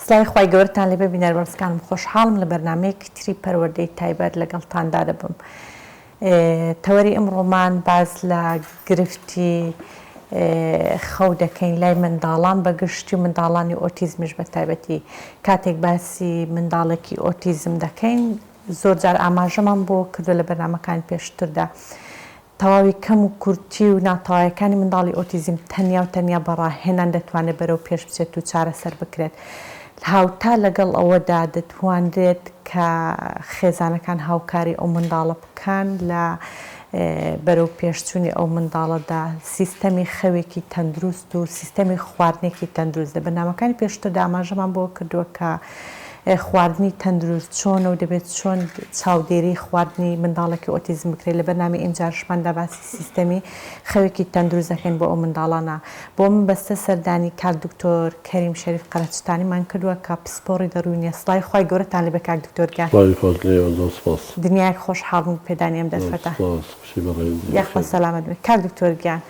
سلای خی گەورتان لێ ببینەر بەرزکانم خۆشحاڵم لە بەرنمەیەکی تری پەروەردەی تایبەت لەگەڵتاندا دەبم. تەوەری ئەمڕۆمان باز لە گرفتی خەو دەکەین لای منداڵان بەگشتی و منداڵانی ئۆتیزمیش بە تایبەتی کاتێک باسی منداڵێکی ئۆتیزم دەکەین زۆر جار ئاماژەمان بۆ کردو لە بەرنمەکانی پێشتردا تەواوی کەم و کورتی و ناتەوایەکانی منداڵی ئۆتیزم تەنیا و تەنیا بەڕاهێنان دەتوانێت بەرەو پێش بچێت و چارەسەر بکرێت. هاوتا لەگەڵ ئەوەدا دەتوانرێت کە خێزانەکان هاوکاری ئەو منداڵە بکەن لە بەرەو پێشچوونی ئەو منداڵەدا سیستەمی خەوێکی تەندروست و سیستەمی خواردنێکی تەندروست دە. بەرنامەکانی پێشتردا ئاماژەمان بۆ کردووە کە خواردنی تەندروست چۆنە و دەبێت چۆن چاودێری خواردنی منداڵێکی ئۆتیزم بکرێت. لە بەرنامەی ئینجاشماندا باسی سیستەمی خەوێکی تەندروست دەکەین بۆ ئەو منداڵانە. بۆ من بەستە سەردانی کاک دکتۆر کەریم شەریف قەرەچتانیمان کردووە کە پسپۆڕی دەڕوونیە. سڵای خی گەورەتان لێ بە کاک دکتۆر گیان. دنیایەک خۆشحاڵبوون پێدانی ئەم دەرفەتە. یاخوا سەلامەت بێت کاک دکتۆر گیان.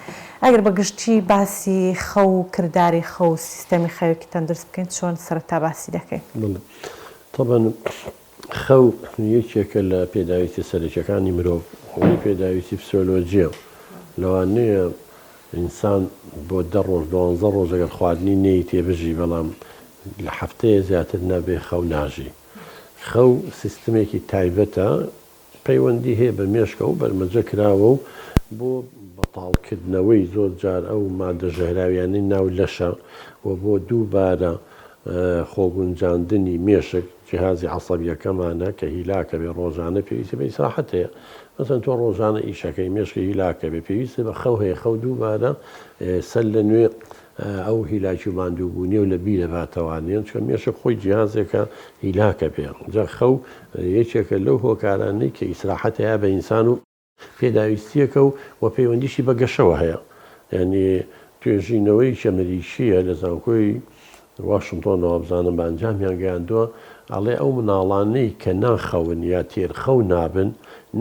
ئەگەر بەگشتی باسی خەو و کردداری خەو و سیستەمی خەوێکی تەندروست بکەین چۆن سەرەتا باسی دەکەین؟ طبعا خەو یەکێکە لە پێداویستی سەرەکیەکانی مرۆڤ ئەوەی پێداویستی فسیۆلۆجیە لەوانەیە ئینسان بۆ 10 ڕۆژ 12 ڕۆژ ئەگەر خواردنی نەی تێبژی بەڵام لە هەفتەیە زیاتر نەبێ خەو ناژی. خەو سیستمێکی تایبەتە پەیوەندی هەیە بە مێشکە و بەرمەجە کراوە و بۆ بەتاڵکردنەوەی زۆر جار ئەو مادە ژەهراویانەی ناو لەشە و بۆ دووبارە خۆگونجاندنی مێشک جیهازی عەسەبیەکەمانە کە هیلاکە بێ ڕۆژانە پێویستی بە ئیسراحەت هەیە. مەسەڵەن تۆ ڕۆژانە ئیشەکەی مێشکی هیلاکە بێ پێویستی بە خەو هەیە. خەو دووبارە سەر لە نوێ ئەو هیلاکی و ماندووبوونیە و لە بیر دەباتەوانێن چکە مێشک خۆی جیهازێکە هیلاکە بێ. جا خەو یەکێکە لەو هۆکارانەی کە ئیسراحەت هەیە بە ئینسان و پێداویستیەکە و پەیوەندیشی بە گەشەوە هەیە. یعنی توێژینەوەی کەمەریشیە لە زانکۆی واشنگتۆنەوە بزانم بە ئەنجامیان گەیاندووە ئەڵێ ئەو مناڵانەی کە ناخەون یا تێرخەو نابن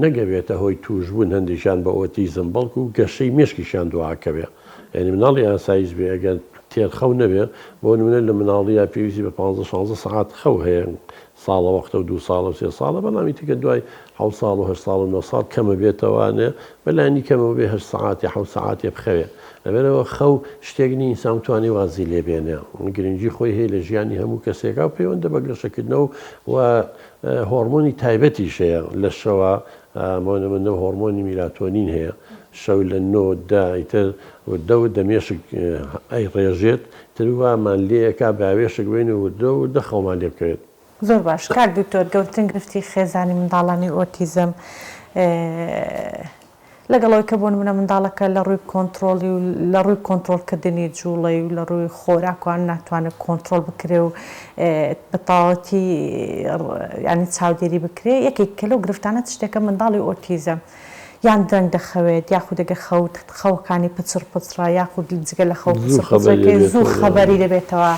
نەگەوێتە هۆی توشبوون هەندێکیان بە ئۆتیزم بەڵکو و گەشەی مێشکیشان دواکە بێ. یعنی مناڵی ئاسایش بێ ئەگەر تێرخەو نەبێ بۆ نمونە لە مناڵیە پێویستی بە 15-16 سەعات خەو هەیە ساڵە وەختە و 2 ساڵە و 3 ساڵە بەڵامی تکە دوای 7 ساڵ و 8 ساڵ و 9 ساڵ کەمە بێتەوانێ بەلانی کەمە بێ 8 ساعاتی 7 ساعاتێ بخەوێ. لەبەرەوە خەو شتێکنی ئینسان توانی وازی لێبێنێ. گرنگی خۆی هەیە لە ژیانی هەموو کەسێکا و پەیوەندە بە گەشەکردنەوە و هۆرمۆنی تایبەتیش هەیە لە شەوە منە هۆرمۆنی میلاتۆنین هەیە شەو لە 9 ئیتر دەوت دەمێشک ئەی ڕێژێت ترووامان لێەکە باوێشک بین و و دەخەومان لێ بکەوێت. زۆر باش کاک دکتۆر گەورەترین گرفتی خێزانی منداڵانی ئۆتیزم لەگەڵەوەی کە بۆ نمونە منداڵەکە لە ڕووی کۆنتترۆلی و لە ڕووی کۆنتترۆلکردنی جوڵی و لە ڕووی خۆراکوان ناتوانێت کۆنتترۆل بکرێ و بەتاوەتی ینی چاودێری بکرێ. یەکێک کە لەو گرفتانە شتێکە منداڵی ئۆتیزم یان درەنگ دەخەوێت یاخود دەگە خەوەکانی پچر پچرا یاخود جگە لە خەو زوو خەبەری دەبێتەوە.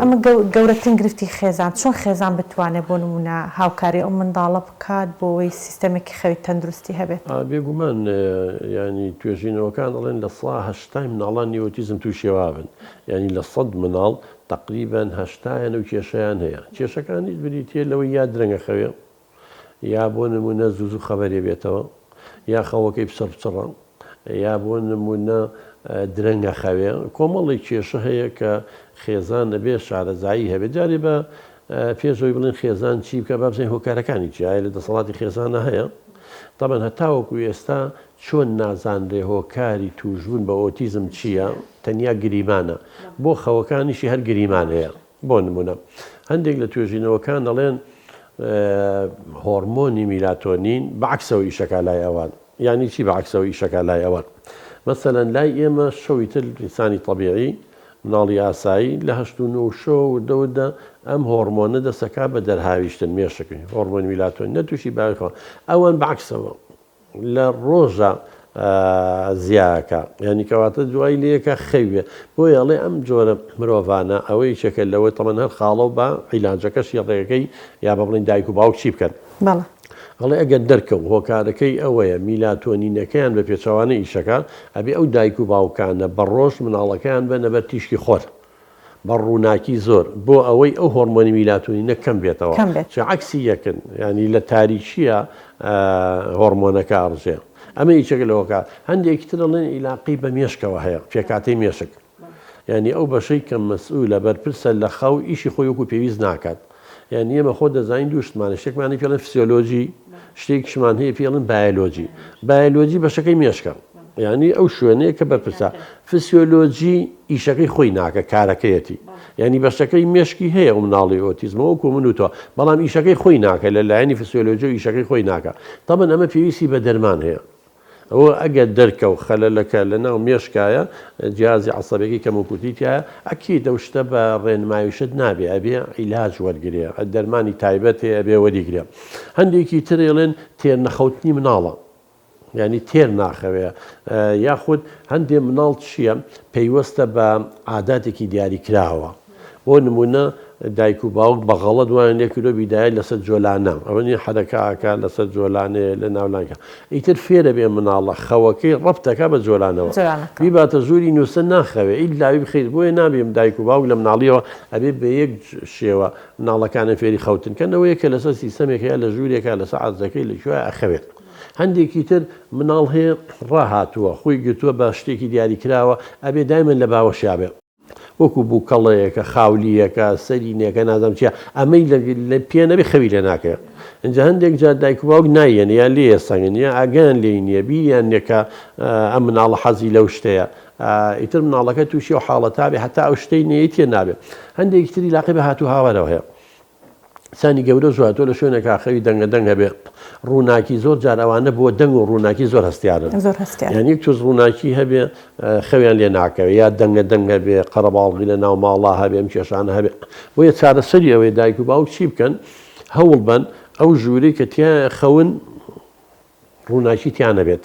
ئەمە گەورەترین گرفتی خێزان چۆن خێزان بتوانێت بۆ نمونە هاوکاری ئەو منداڵە بکات بۆ ئەوەی سیستەمێکی خەوی تەندروستی هەبێت؟ بێگومان ینی توێژینەوەکان دەڵێن لە 80 مناڵانی ئۆتیزم تووشێوا بن. ینی لە 100 مناڵ تقریبان 80 و کێشەیان هەیە. کێشەکانی بریتە لەوەی یا درەنگە خەوێ یا بۆ نمونە زوو خەبەرێ بێتەوە یا خەوەکەی پسە بچڕە یا بۆ نمونە درەنگە خەوێ. کۆمەڵی کێشە هەیە کە خێزان دەبێ شارەزایی هەبێت. جارێ بە پێشەوەی بڵێن خێزان چی بکە با بزانین هۆکارەکانی چیایە لە دەسەڵاتی خێزانە هەیە. تەبەن هەتاوەکو ئێستا چۆن نازانرێ هۆکاری توشبوون بە ئۆتیزم چییە تەنیا گریمانە بۆ خەوەکانیشی هەر گریمان هەیە. بۆ نمونە هەندێک لە توێژینەوەکان دەڵێن هۆرمۆنی میلاتۆنین بەعکسەوە ئیشەکە لای ئەوان. یعنی چی بەعکسەوە ئیشەکە لای ئەوان؟ مەسەلەن لای ئێمە شەوی تر ئینسانی تەبیعی مناڵی ئاسایی لە 89 شەو و دەوتدا ئەم هۆرمۆنە دەسەکا بە دەرهاویشتن مێشکی هۆرمۆنی میلاتۆنین نەتووشی باویخەوە. ئەوان بەعکسەوە لە ڕۆژە زیاکە ینی کەواتە دوای لەیەکە خەوێ بۆی ئەڵێ ئەم جۆرە مرۆڤانە ئەوەی چێکە لەوەی تەمەەن هەر خاڵە و بە عیلاجەکەش ڕێگەکەی یا بە بڵین دایک و باوک چی بکەن. هەڵێ ئەگەر دەرکەوت هۆکارەکەی ئەوەیە میلاتۆنینەکەیان بە پێچەوانە ئیشەکە ئەبێ ئەو دایک و باوکانە بە ڕۆژ مناڵەکەیان بە نەبەر تیشکی خۆر بە ڕووناکی زۆر بۆ ئەوەی ئەو هۆرمۆنی میلاتۆنینە کەم بێتەوە چ عکسی یەکن ینی لە تاریکیە هۆرمۆنەکە ئەڕژێ ئەمە هیچێک لەوەکە هەندێکی تر دەڵێن عیلاقی بە مێشکەوە هەیە پێکاتەی مێشک ینی ئەو بەشەی کە مەسئولە بەرپرسە لە خەو ئیشی خۆی وەکو پێویست ناکات یعنی ئێمە خۆ دەزانین دوو شتمانە شتێکمانی پێڵێن فسیۆلۆژی شتێکیشمان هەیە پێڵن بایۆلۆژی بایۆلۆژی بەشەکەی مێشکە ینی ئەو شوێنەیە کە بەرپرسە فسیۆلۆژی ئیشەکەی خۆی ناکە کارەکەیەتی ینی بەشەکەی مێشکی هەیە و مناڵی ئۆتیزمەوە وەکو من و تۆ بەڵام ئیشەکەی خۆی ناکە لە لایەنی فسیۆلۆژی و ئیشەکەی خۆی ناکە تەبەن ئەمە پێویستی بە دەرمان هەیە ئەوە ئەگەر دەرکە و خەلەلەکە لە ناو مێشکایە جیازی عەسەبەکەی کەموکوتیتیایە ئەکی دەوشتە بە ڕێنمایشت نابێ ئەبێ عیلاج وەرگێ دەرمانی تایبەت هەیە ئەبێ وەریگرێ هەندێکی ترێڵێن تێرنەخەوتنی مناڵە ینی تێر ناخەوێ یاخود هەندێک مناڵ چییە پەیوەستە بە عاداتێکی دیاریکراوە بۆ نمونە دایک و باوک بەغەڵە دوایان 1 کیلۆ بیدایە لەسەر جۆلانە ئەوەنی حەرەکەکە لەسەر جۆلانەیە لە ناولانکە ئیتر فێرە بێ مناڵە خەوەکەی ڕەبتەکە بە جۆلانەوە بیباتە زوری نووسە ناخەوێ ئیلاوی بخیر بۆیە نابێم دایک و باوک لە مناڵیەوە ئەبێ بە یەک شێوە مناڵەکانە فێری خەوتنکەنەوەیە کە لەسەر سیستەمێکەیە لە ژوورێکە لەسەر عەرزەکەی لەکوێ ئەخەوێت هەندێکی تر مناڵ هەیە ڕاهاتووە خۆی گرتووە بە شتێکی دیاریکراوە ئەبێ دایمەن لە باوەشیابێ وەکو بووکەڵەیەکە خاوللیەکە سەرینەکە نازەم چیە ئەمەی لە پێ نەبێ خەوی لێ ناکەوێت اینجا هەندێک جار دایک و باوک نایەن یان لێ سەنگنیە ئاگیان لێ نییە بیریان نێکە ئەم مناڵە حەزی لەو شتەیە ئیتر مناڵەکە تووشی و حاڵەتا بێ هەتا ئەو شتەی نەیە تێ نابێت هەندێکی تری لاقی بە هاتوو هاوارەوە هەیە سانی گەورە زواتۆ لە شوێنێکا خەوی دەنگە دەنگ هەبێ ڕووناکی زۆر جار ئەوانە بۆ دەنگ و ڕووناکی زۆر هەستیارن یان یەک تووز ڕووناکی هەبێ خەویان لێ ناکەوێت یا دەنگە دەنگ هەبێ قەرەباڵغی لە ناو ماڵا هەبێ ئەم کێشانە هەبێ بۆیە چارەسەری ئەوەی دایک و باوک چی بکەن هەوڵ بن ئەو ژووری کە تیا خەون ڕووناکی تیان نەبێت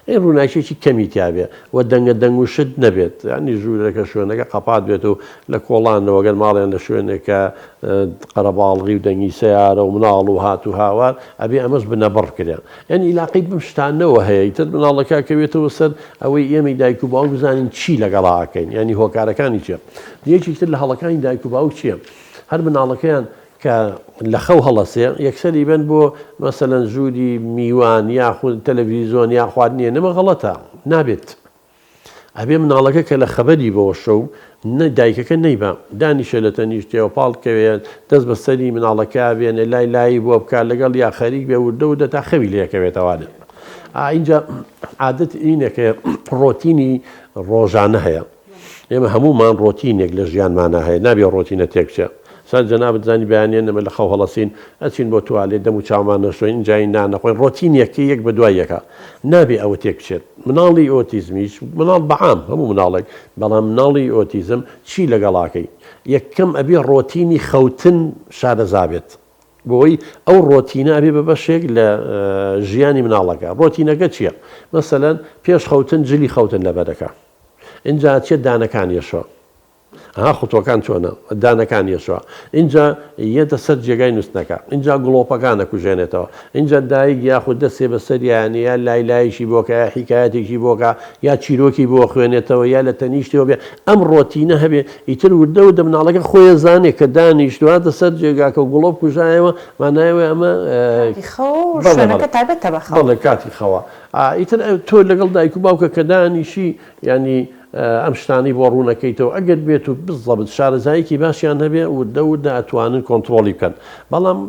ڕووناکیێکی کەمی تیاابێ و دەنگە دەنگ و شت نەبێت ینی ژوورەکە شوێنەکە قەپات بێت و لە کۆڵانەوەگەر ماڵیان لە شوێنێکە قەرەباڵغی و دەنگی سیارە و مناڵ و هات و هاوار ئەبێ ئەمەش بنەبڕ کرێن یعنی عیلاقی بم شتانەوە هەیە ئیتر مناڵەکە کەوێتەوە سەر ئەوەی ئێمەی دایک و باوک بزانین چی لەگەڵاکەین ینی هۆکارەکانی چیە یەکی تر لە هەڵەکانی دایک و باوک چییە هەر مناڵەکەیان کە لە خەو هەڵەسێ یەکسەری بن بۆ مەسەلەن ژووری میوان یاخود تەلەڤیزۆن یا خواردنیە نەمە غەڵەتە نابێت ئەبێ مناڵەکە کە لە خەبەری بۆ شەو دایکەکە نەیبە دانیشە لە تەنیشتەوە پاڵکەوێت دەست بە سەری مناڵەکە بێنێ لای لای بۆ بکات لەگەڵ یا خەریک بێ وردە و دەتا خەوی لەکەوێتەوانە اینجا عادەت اینەکە ڕۆتینی ڕۆژانە هەیە ئێمە هەمومان ڕۆتینێک لە ژیانمانە هەیە نابێ ڕۆتینە تێکچە سان جەنابەت زانی بەیانیان نەمە لە خەو هەڵەسین ئەچین بۆ توالێت دەم و چاومان نەشۆین جای نانەخۆین ڕۆتینیەکە یەک بە دوای یەکە نابێ ئەوە تێک بچێت مناڵی ئۆتیزمیش مناڵ بەعام هەموو مناڵێک بەڵام مناڵی ئۆتیزم چی لەگەڵاکەی یەکەم ئەبێ ڕۆتینی خەوتن شارەزابێت بۆی ئەو ڕۆتینە ئەبێ بە بەشێک لە ژیانی مناڵەکە ڕۆتینەکە چییە مەسەلەن پێش خەوتن جلی خەوتن لەبەرەکە اینجا چێت دانەکانیەشەوە خوتۆکان چۆنە دانەکان یەشەوە اینجا یەتە سەر جێگای نووسنەکە اینجا گڵۆپەکانە کوژێنێتەوە اینجا دایک یاخود دەستێ بە سەریانە لای لایشی بۆکە یا حیکایەتێکی بۆکە یا چیرۆکی بۆ خوێنێتەوە یا لە تەنیشتەوە بێ ئەم ڕۆتینە هەبێ ئیتر وردە و دەمناڵەکە خۆیە زانێ کە دانیشتواتە سەر جێگاکە و گڵۆپ کوژایەوە مانایەوە ئەمە بەڵێ کاتی خەوە ئیتر تۆ لەگەڵ دایک و باوکە کە دانیشی ینی ئەم شتانی بۆ ڕوونەکەیتەوە ئەگەر بێت و بزەبت شارەزایەکی باشیان هەبێ وردە وردە ئەتوانن کۆنتترۆلی بکەن بەڵام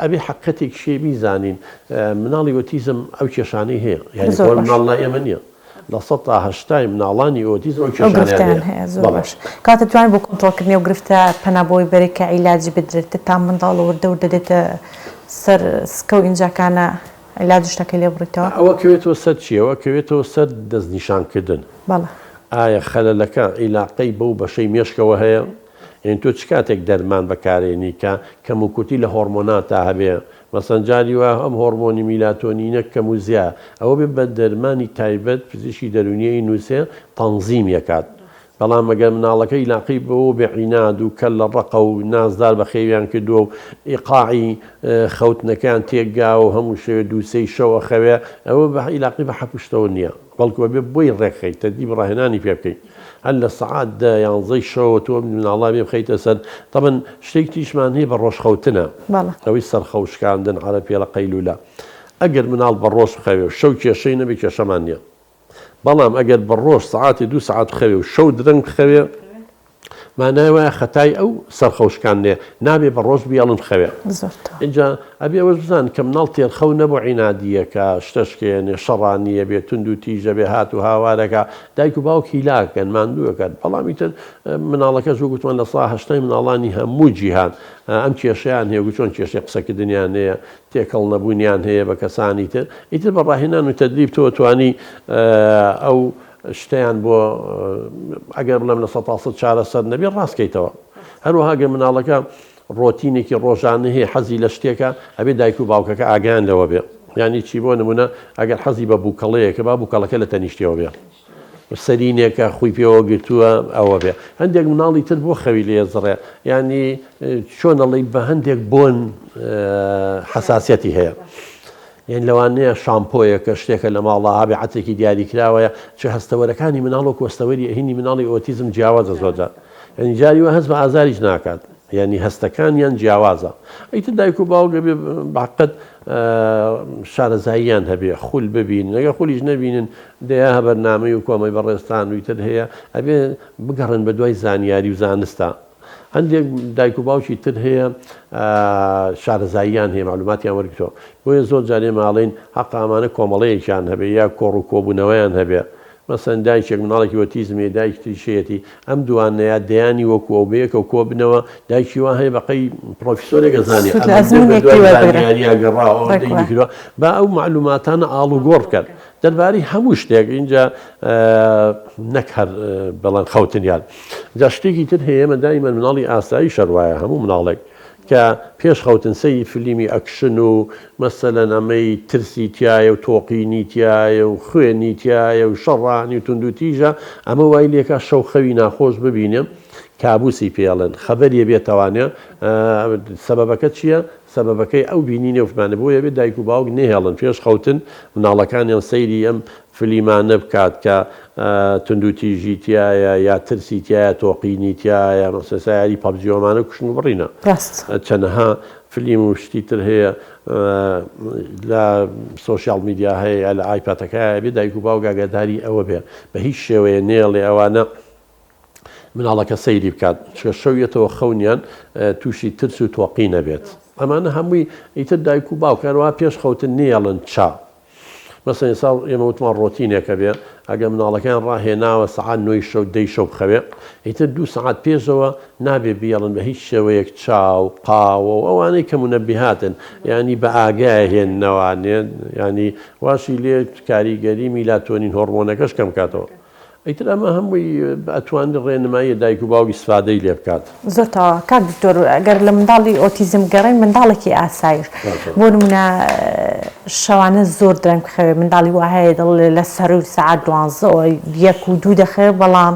ئەبێ حقەتێک شێ بیزانین مناڵی ئۆتیزم ئەو کێشانەی هەیە یعنی مناڵ ئێمە نییە لە 180 مناڵانی ئۆتیزم ئەو کێشانیان هەیە زۆر باش کاتە توانین بۆ کۆنتترۆلکردنی و گرفتە پەنابۆی بەرێکە عیلاجی بدرێتە تا منداڵ وردە و دەدێتە سەر سکە و ئینجاکانە عیلاج شتەکەی لێ بڕیتەوە ئەوە کەوێتەوە سەر چیەوە کەوێتەوە سەر دەستنیشانکردن بەڵێ ئایا خەلەلەکە عیلاقەی بەو بەشەی مێشکەوە هەیە ئین تۆ چ کاتێک دەرمان بەکارێنی کە کەموکوتی لە هۆرمۆناتە هەبێ مەسەنجاری وە ئەم هۆرمۆنی میلاتۆنینە کەم و زیاد ئەوە بێ بە دەرمانی تایبەت پزیشکی دەرونیەی نووسێ تەنزیم یەکات بەڵام ئەگەر مناڵەکەی لاقی بەوە بێعیناد و کەل لە ڕقە و نازدار بە خێویان کردووە و ئیقاعی خەوتنەکان تێکگا و هەموو شێوێ دووسەی شەوە خەوێ ئەوە بە عیلاقی بە حەپشتەوە نییە بەڵکو بێ بۆی ڕێکخەیت تەدی بڕاهێنانی پێ بکەیت هەر لە سەعات 11 شەوە تۆ مناڵا بێ بخەیتە سەر تەبەن شتێک تیشمان هەیە بە ڕۆژخەوتنە ئەوەی سەرخەوشکاندن عەرە پێڵە قەیلولە ئەگەر مناڵ بە ڕۆژ بخەوێ و شەو کێشەی نەبێ کێشەمان نییە بەڵام ئەگەر بە ڕۆژ سەعاتی 2 سەعات بخەوێ و شەو درەنگ بخەوێ مانای وایە خەتای ئەو سەرخەوشکاندێ نابێ بە ڕۆژ بیاڵن بخەوێ اینجا ئەبێ ئەوەش بزان کە مناڵ تێرخەو نەبوو عینادیەکە شتەشکێنێ شەڕانیە بێ تونند و تیژە بێ هات و هاوارەکە دایک و باوک هیلاکەن ماندووەکەن بەڵامی تر مناڵەکەش گوتمان لە ساحە هەشتای مناڵانی هەموو جیهان ئەم کێشەیان هەیە چۆن کێشەی قسەکردنیان هەیە تێکەڵ نەبوونیان هەیە بە کەسانی تر ئیتر بە ڕاهێنان و تەدریب تۆ توانی ئەو شتیان بۆ ئەگەر بڵێم لە 100% چارەسەر نەبێ ڕاستکەیتەوە هەروەها گە مناڵەکە ڕۆتینێکی ڕۆژانە هەیە حەزی لە شتێکە ئەبێ دایک و باوکەکە ئاگیان لەوە بێ ینی چی بۆ نمونە ئەگەر حەزی بە بووکەڵەیەکە با بووکەڵەکە لە تەنیشتیەوە بێ سەرینێکە خۆی پێوە گرتووە ئەوە بێ هەندێک مناڵی تر بۆ خەوی لێزڕێ ینی چۆنەڵی بە هەندێک بۆن حساسەتی هەیە یان لەوانەیە شامپۆیەکە شتێکە لە ماڵە هابێ عەتێکی دیاریکراوەیە چه هەستەوەرەکانی مناڵ و کۆستەوەری هینی مناڵی ئۆتیزم جیاوازە زۆرجار ینی جاریوە هەست بە ئازاریش ناکات ینی هەستەکانیان جیاوازە ئەیتر دایک و باوکە بێ بەقەت شارەزاییان هەبێ خول ببین ئەگە خولیش نەبینن دەیە بەرنامەی و کۆمەی بەڕێستان و ئیتر هەیە ئەبێ بگەڕن بە دوای زانیاری و زانستە هەندێک دایک و باوکی تر هەیە شارەزاییان هەیە معلوماتیان وەرگتەوە بۆیە زۆر جارێ ماڵین حەق ئەمانە کۆمەڵەیەکیان هەبێ یا کۆڕ و کۆبوونەوەیان هەبێ مەسەن دایکێک مناڵێکی ئۆتیزمی دایک تریشەتی ئەم دوانەیە دەیانی وەکو ئەو بەیەکە و کۆ بنەوە دایکی وا هەیە بەقەی پرۆفیسۆرێکە زانێ گەڕاوە با ئەو معلوماتانە ئاڵوگۆڕ بکەن دەربارەی هەموو شتێک اینجا نەک هەر بەڵەن خەوتنیان جا شتێکی تر هەیە ئێمە دایمەن مناڵی ئاسایی شەڕوایە هەموو مناڵێک کە پێش خەوتنسەی فیلمی ئەکشن و مەسەلەن ئەمەی ترسی تایە و تۆقینی تایە و خوێنی تایە و شەڕانی و تونند و تیژە ئەمە وای لێکە شەو خەوی ناخۆش ببینێم کابوسی پێڵێن خەبەریە بێتەوانێ سەبەبەکە چییە؟ سەبەبەکەی ئەو بینینێ وفمانە بۆیە بێت دایک و باوک نێهێڵن پێش خەوتن مناڵەکانیان سەیری ئەم فلیمانە بکات کە تونند و تیژی تایە یا ترسی تایە تۆقینی تایە سەسایری پەبجیۆمانە کوشن و بڕینە چەندەها فلیم و شتی تر هەیە لە سۆشیال میدیا هەیە لە ئایپاتەکە بێ دایک و باوک ئاگاداری ئەوە بێ بە هیچ شێوەیە نێڵێ ئەوانە مناڵەکە سەیری بکات چکە شەویەتەوە خەونیان تووشی ترس و تۆقی نەبێت ئەمانە هەمووی ئیتر دایک و باوکەروە پێش خەوتن نێڵن چا مەسەن ئێستا ئێمە وتمان ڕۆتینێکە بێ ئەگەر مناڵەکان ڕاهێناوە سەعات 9 شەو 10 شەو بخەوێ ئیتر 2 سەعات پێشەوە نابێ بیاڵن بە هیچ شێوەیەک چاو قاوە و ئەوانەی کە مونەبیهاتن ینی بە ئاگای هێننەوانێن ینی واشی لێ کاریگەری میلاتۆنین هۆرمۆنەکەش کەم کاتەوە ئیتر ئەمە هەمووی ئەتوانێت ڕێنمایی دایک و باوکی سفادەی لێ بکات زۆرتەوە کاک دکتۆر ئەگەر لە منداڵی ئۆتیزم گەڕین منداڵێکی ئاسایش بۆ نمونە شەوانە زۆر درەنگ بخەوێ منداڵی وهەیە دڵێ لە سەر سەعات 12 1 و 2 دەخەوێ بەڵام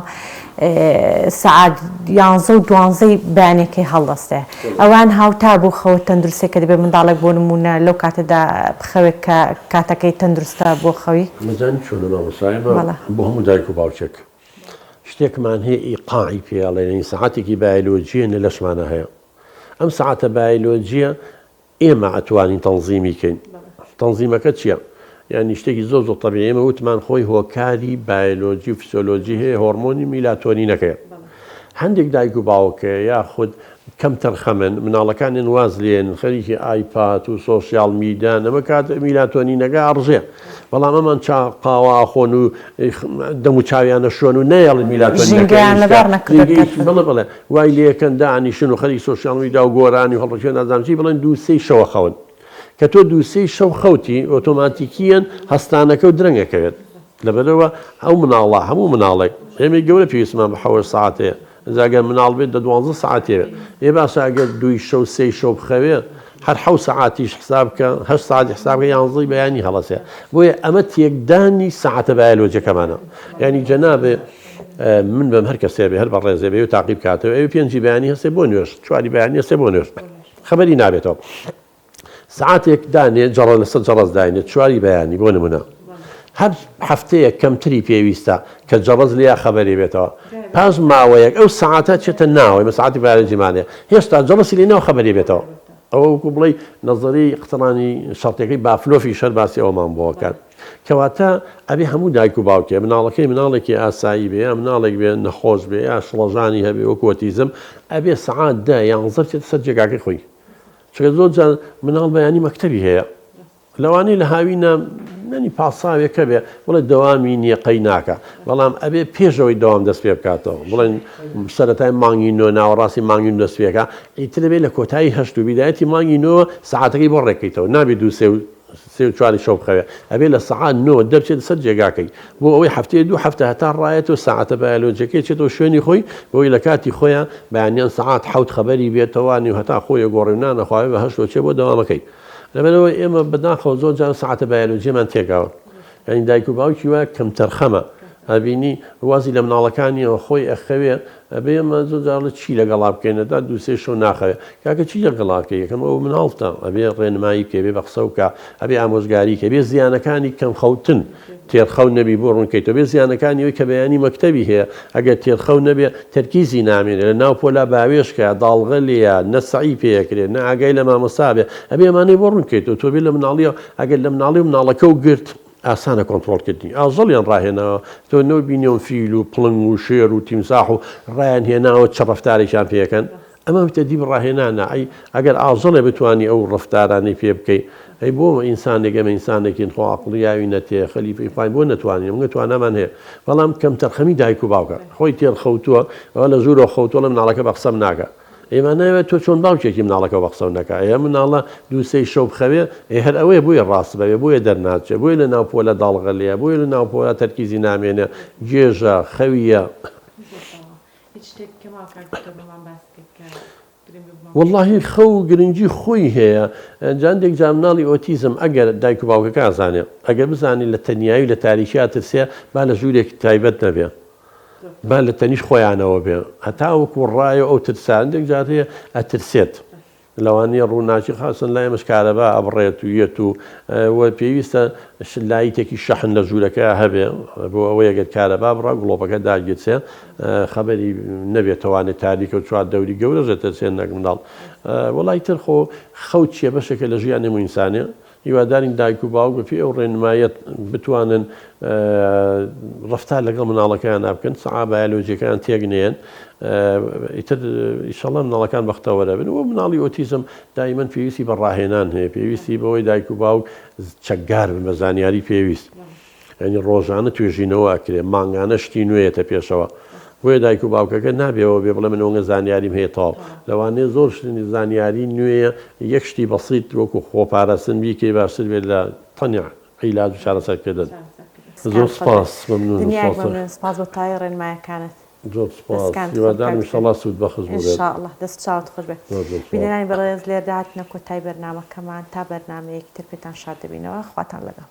سەعات 11 و 12 بەیانێکی هەڵدەستێ ئەوان هاوتا بۆ خەوت تەندروستێکە دەبێت منداڵێک بۆ نمونە لەو کاتەدا بخەوێت کە کاتەکەی تەندروستە بۆ خەوی مەزانی چۆنە مامۆسایمە بۆ هەموو دایک و باوچێک شتێکمان هەیە ئیقاعی پێڵێن سەعاتێکی بایۆلۆجیە لەشمانە هەیە ئەم سەعاتە بایۆلۆجیە ئێمە ئەتوانین تەنزیمی بکەین تەنزیمەکە چییە؟ یعنی شتێکی زۆر زۆر تەبیعی ئێمە وتمان خۆی هۆکاری بایۆلۆجی و فسیۆلۆجی هەیە هۆرمۆنی میلاتۆنینەکەیە هەندێک دایک و باوکە یاخود کەم تەرخەمن مناڵەکانیان واز لێن خەریکی ئایپات و سۆسیال میدان ئەمە کات میلاتۆنینەکە ئەڕژێ بەڵام ئەمان قاوا خۆن و دەم و چاویانە شۆن و نەیەڵی میلاتۆنینەکە بڵێ وای لێکەن دانیشن و خەریکی سۆسیال میدا و گۆرانی و هەڵبژێن نازانچی بڵێن 2-3 شەوە خەون کە تۆ 2-3 شەو خەوتی ئۆتۆماتیکیەن هەستانەکە و درەنگەکەوێت لەبەرەوە ئەو مناڵە هەموو مناڵێک ئێمە گەورە پێویستمان بە 7 ساعتەیە ئەگەر مناڵ بێت 12 ساعتێ ێ باشە ئەگەر 2 شەو 3 شەو بخەوێ هەر 7 ساعتیش حساب بکە 8 ساعتی حسابکە 11 بەیانی هەڵەسێ بۆیە ئەمە تێکدانی ساعتە بایۆلۆجیەکەمانە یعنی جەنابێ من بەم هەر کەسێ بێ هەر بە ڕێزێ بێ و تاقیب کاتەوە ئەوێ پێنجی بەیانی هەستێ بۆ نوێژ چواری بەیانی هەستێ بۆ نوێژ خەبەری نابێتەوە سعاتێک دانێت جەڕە لەسەر جەڕەز داینێت چواری بەیانی بۆ نمونە هەر هەفتەیە کەمتری پێویستە کە جەڕەز لیا خەبەری بێتەوە پاش ماوەیەک ئەو سعاتە چێتە ناوەی مە سعاتی بارەجیمانێ هێشتا جەڕەسی لێ ناو خەبەری بێتەوە ئەوە وەکو بڵێ نەزەری قسەڵانی شەڕتەکەی بافلۆفی شەر باسی ئەومان بۆکات کەواتە ئەبێ هەموو دایک و باوکێ مناڵەکەی مناڵێکی ئاسایی بێ مناڵێک بێ نەخۆش بێ یا شڵەژانی هەبێ وەکو ئۆتیزم ئەبێ سەعات 11 چێتە سەر جێگاکەی خۆی چکە زۆر جار مناڵ بەیانی مەکتەبی هەیە لەوانەیە لە هاوینە نەنی پاساوێکە بێ بڵێ دەوامی نییە قەی ناکە بەڵام ئەبێ پێشەوەی دەوام دەست پێ بکاتەوە بڵێن سەرەتای مانگی نۆ ناوەڕاستی مانگی دەست پێەکە ئیتر بێ لە کۆتایی هەشت و بیدایەتی مانگی نۆ سەعاتەکەی بۆ ڕێکەیتەوە نابێ دوو سێ و چواری شەو بخەوێ ئەبێ لە سەعات 9 دەبچێت سەر جێگاکەی بۆ ئەوەی هەفتەیە دوو هەفتە هەتا ڕایەتەوە سەعاتە بایۆلۆجیەکەی چێتەوە شوێنی خۆی بۆی لە کاتی خۆیان بەیانیان سەعات حەوت خەبەری بێتەوانی و هەتا خۆی گۆڕێنان نەخواوێ بە هەشتەوە چێ بۆ دەوامەکەی لەبەرەوە ئێمە بەداخەوە زۆر جار سەعاتە بایۆلۆجیەمان تێکاوە یعنی دایک و باوکی وایە کەم تەرخەمە ئەبینی وازی لە مناڵەکانیەوە خۆی ئەخەوێ ئەبێ ئێمە زۆر جار لە چی لەگەڵا بکەینەدا دوو سێ شەو ناخەوێ کاکە چی لەگەڵاکە یەکەم ئەو مناڵتە ئەبێ ڕێنمایی بکە بێ بە قسە بکە ئەبێ ئامۆژگاری کە بێ زیانەکانی کەم خەوتن تێرخەو نەبی بۆ ڕوونکەیتەوە بێ زیانەکانی ئەوی کە بەیانی مەکتەبی هەیە ئەگەر تێرخەو نەبێ تەرکیزی نامێنێت لە ناو پۆلا باوێشکە داڵغە لێیە نەسعی پێکرێت نە ئاگای لە مامۆستا بێ ئەبێ ئەمانەی بۆ ڕوونکەیتەوە تۆ بێ لە مناڵیەوە ئەگەر لە مناڵی و مناڵەکە و گرت ئاسانە کۆنتترۆلکردنی ئازڵیان ڕاهێنەوە تۆ نەوە بینیۆن فیل و پڵنگ و شێر و تیمساح و ڕایان هێناوە چە ڕەفتارێکیان پێەکەن ئەمە تەدی ڕاهێنانە ئەی ئەگەر ئازڵێ بتوانانی ئەو ڕەفتارانەی پێ بکەیت ئەی بۆ ئینسانێک ئەمە ئینسانێکین خۆ عەقڵیاوی نەتێ خەلیفەی پای بۆ نەتوانین ئەمە توانامان هەیە بەڵام کەم تەرخەمی دایک و باوکە خۆی تێر خەوتووە ئەوە لە زۆرە خەوتووە لە مناڵەکە بە قسەم ناکە ئێمە ناوێت تۆ چۆن باوکێکی مناڵەکە بە قسە نەکە ئێ مناڵە دووسەی شەو بخەوێ هەر ئەوەیە بۆیە ڕاست بەوێ بۆیە دەرناچێ بۆیە لە ناو پۆلە داڵغەلەیە بۆیە لە ناو پۆلە تەرکیزی نامێنێ گێژە خەویە واللهی خەو و گرنگی خۆی هەیە جاندێک جا مناڵی ئۆتیزم ئەگەر دایک و باوکەکە ئازانێ ئەگەر بزانانی لە تەنیایی لە تاریکیا ترسێ با لە ژوورێکی تایبەت نەبێ با لە تەنیش خۆیانەوە بێ هەتا وەکو ڕایە ئەو ترساندێک جار هەیە ئەترسێت لەوانەیە ڕووناچی خاصن لای مشکارەبا ئەبڕێت و یەت و پێویستە لایتێکی شەحن لە ژوورەکە هەبێ بۆ ئەوەیە گەر کارەبا بڕا گڵۆپەکە داگیرسێ خەبەری نەبێتەوانێت تاریکە و چوار دەوری گەورەژێتە سێن نەک منداڵ وەڵای تر خۆ خەوت چیە بەشێکە لە ژیانی هەموو ئینسانێ هیوادارین دایک و باوک بەپێی ئەو ڕێنمایەت بتوانن ڕەفتار لەگەڵ مناڵەکەیان نابکەن سەعا بایۆلۆجیەکەیان تێگنێن ئیتر ئیشەڵا مناڵەکان بەختەوەرە بن و مناڵی ئۆتیزم دایمەن پێویستی بە ڕاهێنان هەیە پێویستی بەوەی دایک و باوک چەکدار بن بە زانیاری پێویست ینی ڕۆژانە توێژینەوە ئەکرێ مانگانە شتی نوێیەتە پێشەوە بۆیە دایک و باوکەکە نابێەوە بێ بڵێ من ئەوەنگە زانیاریم هەیە تاڵ لەوانەیە زۆر شتنی زانیاری نوێیە یەک شتی بەسیط وەکو خۆپارەستن بیکەی باشتر بێت لە تەنیا عیلاج و چارەسەرکردن زۆر سپاس سپاس بۆ تای ڕێنمایەکانت زۆر سپاس هیوادارم ئینشەڵا سوود بەخش بێت ئینشاءڵڵا دەست چاوت خۆش بێت بینەرانی بەڕێز لێردا هاتنە کۆتای بەرنامەکەمان تا بەرنامەیەکی تر پێتان شاد دەبینەوە خواتان لەگەڵ